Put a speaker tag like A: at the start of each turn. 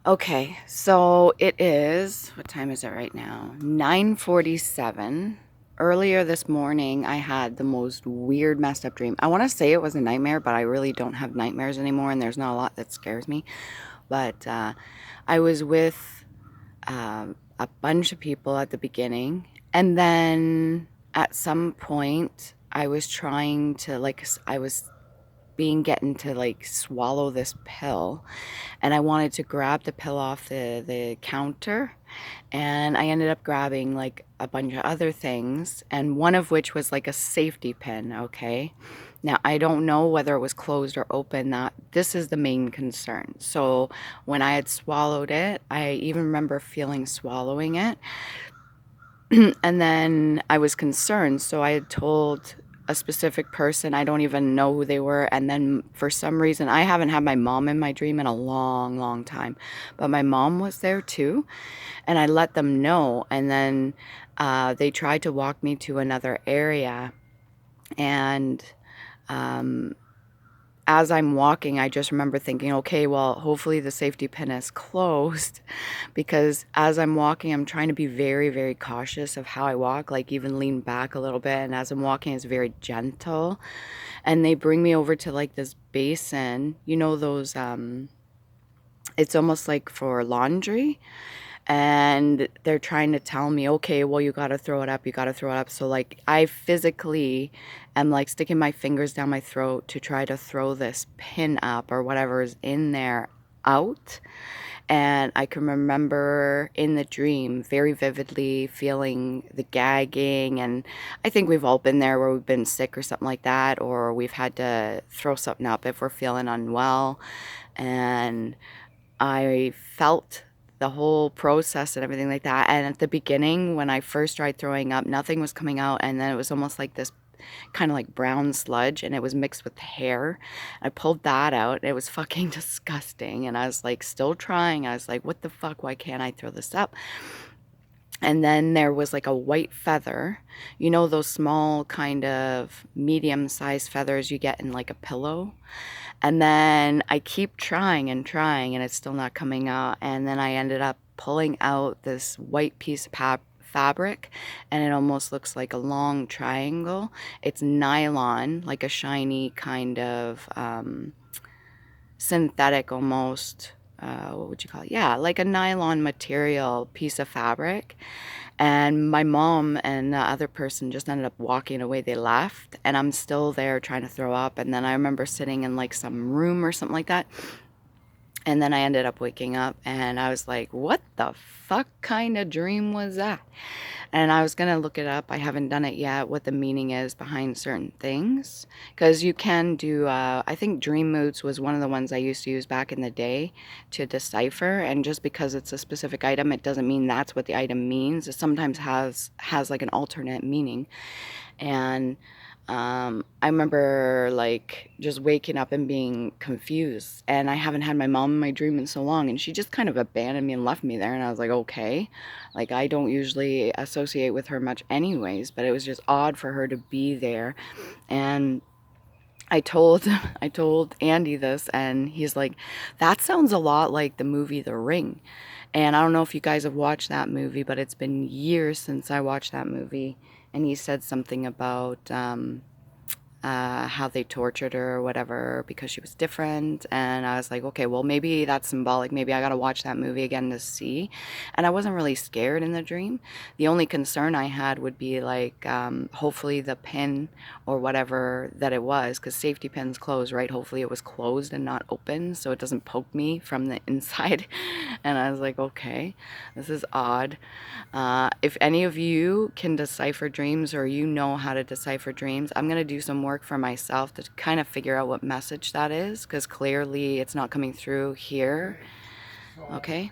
A: Okay, so it is, what time is it right now? 9:47. Earlier this morning, I had the most weird, messed up dream. I want to say it was a nightmare, but I really don't have nightmares anymore, and there's not a lot that scares me. But I was with a bunch of people at the beginning, and then at some point, I was trying to, like, I was being getting to like swallow this pill, and I wanted to grab the pill off the counter, and I ended up grabbing like a bunch of other things, and one of which was like a safety pin, okay? Now, I don't know whether it was closed or open. That this is the main concern. So when I had swallowed it, I even remember feeling swallowing it. And then I was concerned, so I had told a specific person, I don't even know who they were, and then for some reason, I haven't had my mom in my dream in a long, long time, but my mom was there too, and I let them know, and then they tried to walk me to another area, and um, as I'm walking, I just remember thinking, okay, well, hopefully the safety pin is closed, because as I'm walking, I'm trying to be very, very cautious of how I walk, like even lean back a little bit. And as I'm walking, it's very gentle. And they bring me over to like this basin, you know, those, it's almost like for laundry, and they're trying to tell me, okay, well, you got to throw it up, you got to throw it up. So like I physically am like sticking my fingers down my throat to try to throw this pin up or whatever is in there out. And I can remember in the dream very vividly feeling the gagging, and I think we've all been there where we've been sick or something like that, or we've had to throw something up if we're feeling unwell. And I felt the whole process and everything like that. And at the beginning, when I first tried throwing up, nothing was coming out. And then it was almost like this kind of like brown sludge, and it was mixed with hair. I pulled that out. It was fucking disgusting. And I was like, still trying. I was like, what the fuck? Why can't I throw this up? And then there was like a white feather, you know, those small kind of medium sized feathers you get in like a pillow. And then I keep trying and trying, and it's still not coming out. And then I ended up pulling out this white piece of fabric, and it almost looks like a long triangle. It's nylon, like a shiny kind of synthetic almost. What would you call it? Yeah, like a nylon material piece of fabric. And my mom and the other person just ended up walking away. They left, and I'm still there trying to throw up. And then I remember sitting in like some room or something like that. And then I ended up waking up, and I was like, what the fuck kind of dream was that? And I was going to look it up. I haven't done it yet, what the meaning is behind certain things. Because you can do, I think Dream Moods was one of the ones I used to use back in the day to decipher. And just because it's a specific item, it doesn't mean that's what the item means. It sometimes has like an alternate meaning. And I remember like just waking up and being confused, and I haven't had my mom in my dream in so long, and she just kind of abandoned me and left me there, and I was like, okay, like I don't usually associate with her much anyways, but it was just odd for her to be there. And I told Andy this, and he's like, that sounds a lot like the movie The Ring. And I don't know if you guys have watched that movie, but it's been years since I watched that movie. And he said something about how they tortured her or whatever because she was different. And I was like, okay, well, maybe that's symbolic. Maybe I got to watch that movie again to see. And I wasn't really scared in the dream. The only concern I had would be like, hopefully the pin or whatever that it was, because safety pins close, right? Hopefully it was closed and not open so it doesn't poke me from the inside. And I was like, okay, this is odd. If any of you can decipher dreams, or you know how to decipher dreams, I'm going to do some work for myself to kind of figure out what message that is, because clearly it's not coming through here. Okay.